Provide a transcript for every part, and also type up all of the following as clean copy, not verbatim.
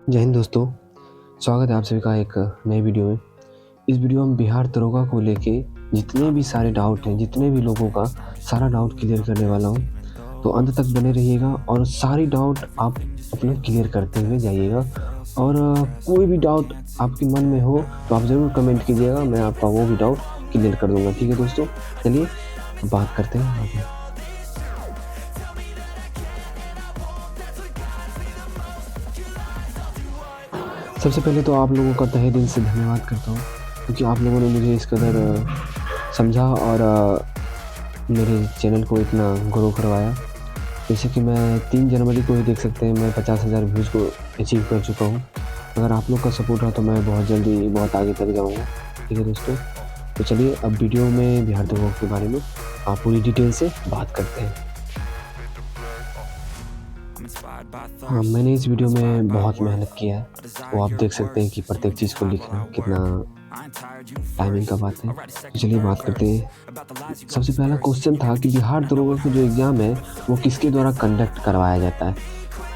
जय हिंद दोस्तों, स्वागत है आप सभी का एक नई वीडियो में। इस वीडियो में बिहार दरोगा को लेके जितने भी सारे डाउट हैं, जितने भी लोगों का सारा डाउट क्लियर करने वाला हूँ। तो अंत तक बने रहिएगा और सारी डाउट आप अपना क्लियर करते हुए जाइएगा। और कोई भी डाउट आपके मन में हो तो आप ज़रूर कमेंट कीजिएगा, मैं आपका वो भी डाउट क्लियर कर दूँगा। ठीक है दोस्तों, चलिए बात करते हैं आगे। सबसे पहले तो आप लोगों का तहे दिल से धन्यवाद करता हूँ, क्योंकि आप लोगों ने मुझे इस कदर समझा और मेरे चैनल को इतना ग्रो करवाया। जैसे कि मैं 3 जनवरी को ही देख सकते हैं मैं 50,000 व्यूज़ को अचीव कर चुका हूँ। अगर आप लोग का सपोर्ट रहा तो मैं बहुत जल्दी बहुत आगे तक जाऊँगा। ठीक है दोस्तों, तो चलिए अब वीडियो में बिहार दरोगा के बारे में आप पूरी डिटेल से बात करते हैं। हाँ, मैंने इस वीडियो में बहुत मेहनत किया है, वो आप देख सकते हैं कि प्रत्येक चीज़ को लिखना कितना टाइमिंग का बात है। तो चलिए बात करते हैं। सबसे पहला क्वेश्चन था कि बिहार दरोगा का जो एग्ज़ाम है वो किसके द्वारा कंडक्ट करवाया जाता है।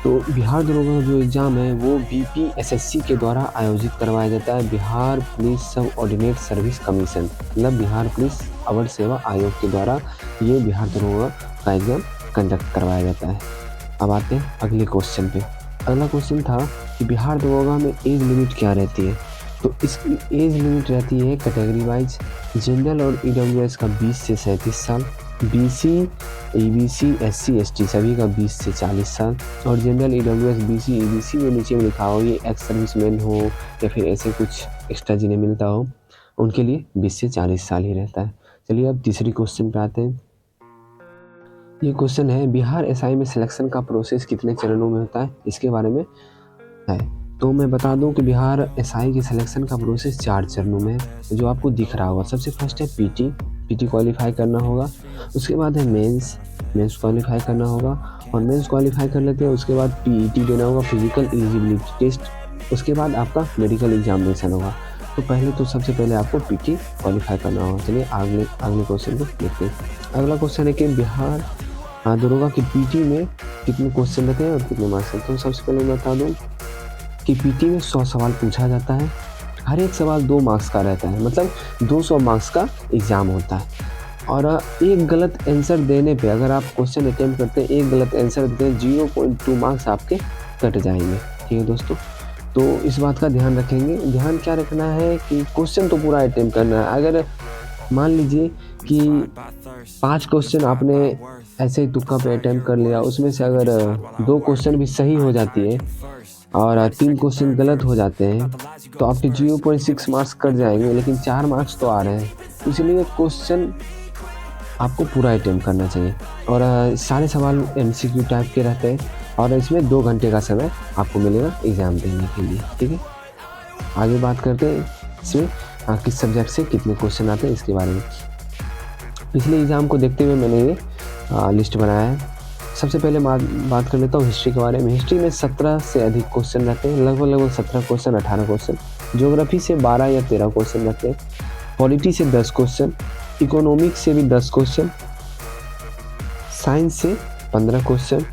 तो बिहार दरोगा का जो एग्ज़ाम है वो बीपीएसएससी के द्वारा आयोजित करवाया जाता है। बिहार पुलिस सब ऑर्डिनेट सर्विस कमीशन, मतलब बिहार पुलिस अवर सेवा आयोग के द्वारा ये बिहार दरोगा का एग्ज़ाम कंडक्ट करवाया जाता है। अब आते हैं अगले क्वेश्चन पे। अगला क्वेश्चन था कि बिहार दरोगा में एज लिमिट क्या रहती है। तो इसकी एज लिमिट रहती है कैटेगरी वाइज। जनरल और ईडब्ल्यूएस का 20 से 37 साल, बीसी, ईबीसी, एससी, एसटी सभी का 20 से 40 साल, और जनरल, ईडब्ल्यूएस, बीसी, ईबीसी जो नीचे में लिखा हो, ये एक्स सर्विसमैन हो या फिर ऐसे कुछ एक्स्ट्रा जिन्हें मिलता हो, उनके लिए 20 से 40 साल ही रहता है। चलिए अब तीसरी क्वेश्चन पे आते हैं। ये क्वेश्चन है बिहार एसआई में सिलेक्शन का प्रोसेस कितने चरणों में होता है, इसके बारे में है। तो मैं बता दूं कि बिहार एसआई की सिलेक्शन का प्रोसेस 4 चरणों में है, जो आपको दिख रहा होगा। सबसे फर्स्ट है पीटी क्वालिफाई करना होगा। उसके बाद है मेंस क्वालिफाई करना होगा, और मेंस क्वालिफाई कर लेते हैं उसके बाद पीईटी देना होगा, फिजिकल एलिजिबिलिटी टेस्ट। उसके बाद आपका मेडिकल एग्जामिनेशन होगा। तो पहले तो सबसे पहले आपको पीटी क्वालिफाई करना होगा। चलिए अगले क्वेश्चन को देखते हैं। अगला क्वेश्चन है कि बिहार दरोगा की पीटी में कितने क्वेश्चन रहते हैं और कितने मार्क्स रहते हैं। तो सबसे पहले मैं बता दूं कि पीटी में 100 सवाल पूछा जाता है। हर एक सवाल 2 मार्क्स का रहता है, मतलब 200 मार्क्स का एग्ज़ाम होता है। और एक गलत आंसर देने पे, अगर आप क्वेश्चन अटेम्प्ट करते हैं, एक गलत आंसर देते हैं, 0.2 मार्क्स आपके कट जाएंगे। ठीक है दोस्तों, तो इस बात का ध्यान रखेंगे। ध्यान क्या रखना है कि क्वेश्चन तो पूरा अटेम्प्ट करना है। अगर मान लीजिए कि 5 क्वेश्चन आपने ऐसे ही तुक्का पे अटेम्प्ट कर लिया, उसमें से अगर 2 क्वेश्चन भी सही हो जाती है और 3 क्वेश्चन गलत हो जाते हैं, तो आपके 0.6 मार्क्स कट जाएंगे, लेकिन 4 मार्क्स तो आ रहे हैं। इसलिए क्वेश्चन आपको पूरा अटेम्प्ट करना चाहिए। और सारे सवाल एमसीक्यू टाइप के रहते हैं, और इसमें 2 घंटे का समय आपको मिलेगा एग्ज़ाम देने के लिए। ठीक है, आगे बात करते हैं इसमें किस सब्जेक्ट से कितने क्वेश्चन आते हैं इसके बारे में। पिछले एग्ज़ाम को देखते हुए मैंने ये लिस्ट बनाया है। सबसे पहले बात कर लेता हूँ हिस्ट्री के बारे में। हिस्ट्री में 17 से अधिक क्वेश्चन रहते हैं, लगभग 17 क्वेश्चन, 18 क्वेश्चन। ज्योग्राफी से 12 या 13 क्वेश्चन रहते हैं। पॉलिटी से 10 क्वेश्चन, इकोनॉमिक्स से भी 10 क्वेश्चन, साइंस से 15 क्वेश्चन,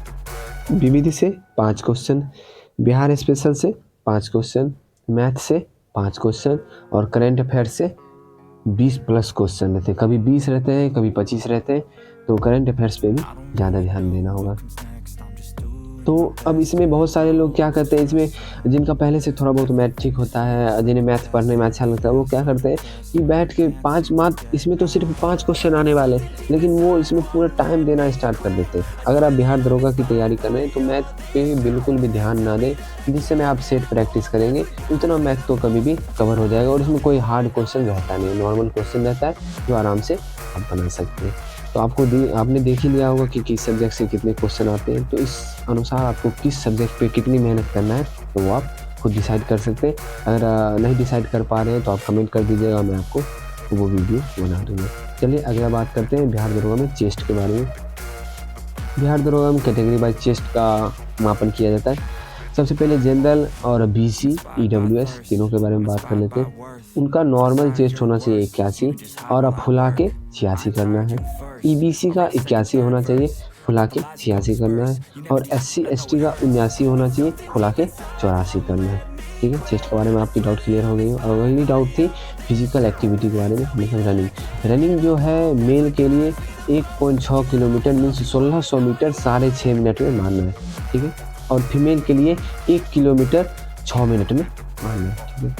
विविध से 5 क्वेश्चन, बिहार स्पेशल से 5 क्वेश्चन, मैथ से 5 क्वेश्चन, और करंट अफेयर से 20 प्लस क्वेश्चन रहते हैं। कभी 20 रहते हैं, कभी 25 रहते हैं। तो करंट अफेयर्स पे भी ज़्यादा ध्यान देना होगा। तो अब इसमें बहुत सारे लोग क्या करते हैं, इसमें जिनका पहले से थोड़ा बहुत मैथ ठीक होता है, जिन्हें मैथ पढ़ने में अच्छा लगता है, वो क्या करते हैं कि बैठ के 5 मार्क, इसमें तो सिर्फ 5 क्वेश्चन आने वाले, लेकिन वो इसमें पूरा टाइम देना स्टार्ट कर देते हैं। अगर आप बिहार दरोगा की तैयारी कर रहे हैं तो मैथ पे बिल्कुल भी ध्यान ना दें। जिस समय आप सेट प्रैक्टिस करेंगे उतना मैथ तो कभी भी कवर हो जाएगा, और इसमें कोई हार्ड क्वेश्चन रहता नहीं, नॉर्मल क्वेश्चन रहता है जो आराम से आप बना सकते हैं। तो आपने देख ही लिया होगा कि किस सब्जेक्ट से कितने क्वेश्चन आते हैं। तो इस अनुसार आपको किस सब्जेक्ट पे कितनी मेहनत करना है तो वो आप खुद डिसाइड कर सकते हैं। अगर नहीं डिसाइड कर पा रहे हैं तो आप कमेंट कर दीजिएगा, मैं आपको वो वीडियो बना दूँगा। चलिए अगला बात करते हैं बिहार दरोगा में चेस्ट के बारे में। बिहार दरोगा में कैटेगरी बाई चेस्ट का मापन किया जाता है। सबसे पहले जनरल और बीसी, ईडब्ल्यूएस तीनों के बारे में बात कर लेते हैं। उनका नॉर्मल चेस्ट होना चाहिए 81, और फुला के 86 करना है। ईबीसी का 81 होना चाहिए, फुला के 86 करना है, और SC/ST का 79 होना चाहिए, फुला के 84 करना है। ठीक है, चेस्ट के बारे में आपकी डाउट क्लियर हो गई हो। और वही डाउट थी फिजिकल एक्टिविटी के बारे में, मतलब रनिंग जो है मेल के लिए 1.6 किलोमीटर मीन्स 1600 मीटर 6.5 मिनट में मारना है। ठीक है, और फीमेल के लिए 1 किलोमीटर 6 मिनट में मारना है। ठीक है,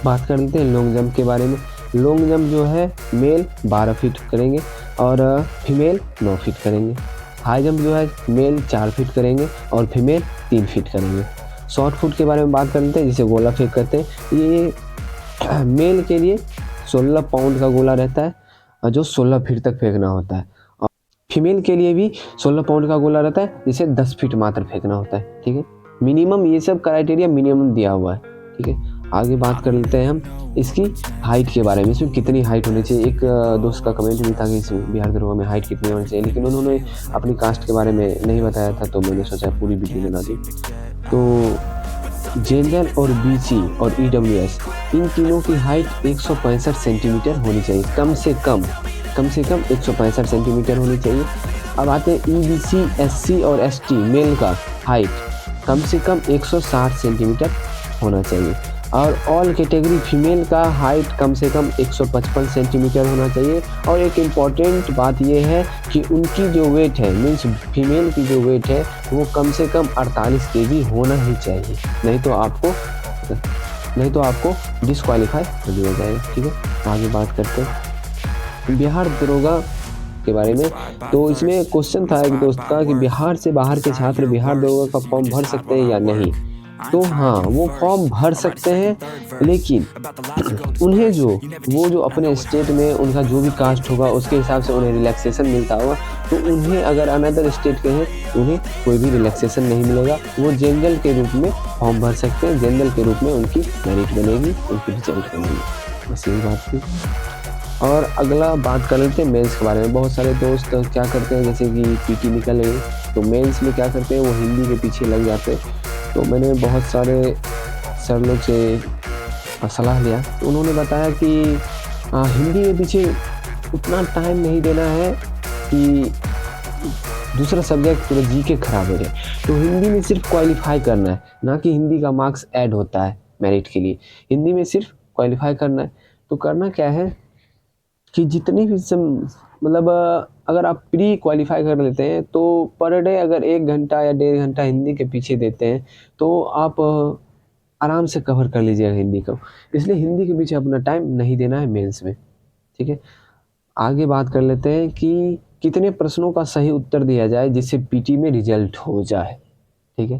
बात कर लेते हैं लॉन्ग जंप के बारे में। लॉन्ग जंप जो है मेल 12 फीट करेंगे और फीमेल 9 फीट करेंगे। हाई जंप जो है मेल 4 फीट करेंगे और फीमेल 3 फीट करेंगे। शॉर्ट फुट के बारे में बात कर लेते हैं, जिसे गोला फेंक कहते हैं। ये मेल के लिए 16 पाउंड का गोला रहता है जो 16 फीट तक फेंकना होता है, और फीमेल के लिए भी 16 पाउंड का गोला रहता है जिसे 10 फीट मात्र फेंकना होता है। ठीक है, मिनिमम ये सब क्राइटेरिया मिनिमम दिया हुआ है। ठीक है, आगे बात कर लेते हैं हम इसकी हाइट के बारे में, इसमें कितनी हाइट होनी चाहिए। एक दोस्त का कमेंट भी था कि इस बिहार दरोगा में हाइट कितनी होनी चाहिए, लेकिन उन्होंने अपनी कास्ट के बारे में नहीं बताया था, तो मैंने सोचा पूरी वीडियो बना दी। तो जनरल और BC और EWS इन तीनों की हाइट 165 सेंटीमीटर होनी चाहिए, कम से कम 165 सेंटीमीटर होनी चाहिए। अब आते हैं EBC, SC और ST मेल का हाइट कम से कम 160 सेंटीमीटर होना चाहिए, और ऑल कैटेगरी फीमेल का हाइट कम से कम 155 सेंटीमीटर होना चाहिए। और एक इम्पॉर्टेंट बात यह है कि उनकी जो वेट है मीन्स फीमेल की जो वेट है वो कम से कम 48 kg होना ही चाहिए, नहीं तो आपको डिस्क्वालीफाई कर दिया जाएगा। ठीक है, आगे बात करते हैं बिहार दरोगा के बारे में। तो इसमें क्वेश्चन था एक दोस्त का कि बिहार से बाहर के छात्र बिहार दरोगा का फॉर्म भर सकते हैं या नहीं। तो हाँ, वो फॉर्म भर सकते हैं, लेकिन उन्हें वो जो अपने स्टेट में उनका जो भी कास्ट होगा उसके हिसाब से उन्हें रिलैक्सेशन मिलता होगा। तो उन्हें अगर अनदर स्टेट के हैं उन्हें कोई भी रिलैक्सेशन नहीं मिलेगा, वो जनरल के रूप में फॉर्म भर सकते हैं। जनरल के रूप में उनकी मेरिट बनेगी, उनकी रिजल्ट बनेगी, बस यही बात थी। और अगला बात कर लेते हैं मेंस के बारे में। बहुत सारे दोस्त क्या करते हैं, जैसे कि PT निकल गए तो मेंस में क्या करते हैं, वो हिंदी के पीछे लग जाते हैं। तो मैंने बहुत सारे सर लोग से सलाह लिया, तो उन्होंने बताया कि हिंदी के पीछे उतना टाइम नहीं देना है कि दूसरा सब्जेक्ट पूरा GK खराब हो जाए। तो हिंदी में सिर्फ क्वालिफाई करना है, ना कि हिंदी का मार्क्स ऐड होता है मेरिट के लिए। हिंदी में सिर्फ क्वालिफाई करना है। तो करना क्या है कि जितनी भी मतलब अगर आप प्री क्वालिफाई कर लेते हैं तो पर डे अगर 1 घंटा या 1.5 घंटा हिंदी के पीछे देते हैं तो आप आराम से कवर कर लीजिएगा हिंदी को। इसलिए हिंदी के पीछे अपना टाइम नहीं देना है मेंस में। ठीक है, आगे बात कर लेते हैं कि कितने प्रश्नों का सही उत्तर दिया जाए जिससे PT में रिजल्ट हो जाए। ठीक है,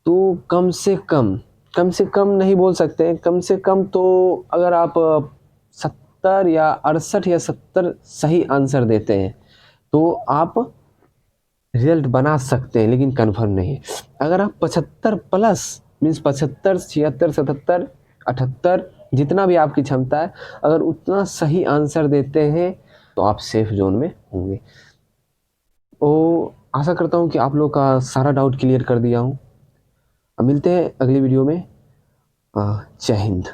तो कम से कम नहीं बोल सकते, कम से कम तो अगर आप 70 या 68 या 70 सही आंसर देते हैं तो आप रिजल्ट बना सकते हैं, लेकिन कन्फर्म नहीं। अगर आप 75 प्लस मीन्स 75, 76, 77, 78 जितना भी आपकी क्षमता है, अगर उतना सही आंसर देते हैं तो आप सेफ जोन में होंगे। तो आशा करता हूँ कि आप लोग का सारा डाउट क्लियर कर दिया हूँ। अब मिलते हैं अगली वीडियो में। जय हिंद।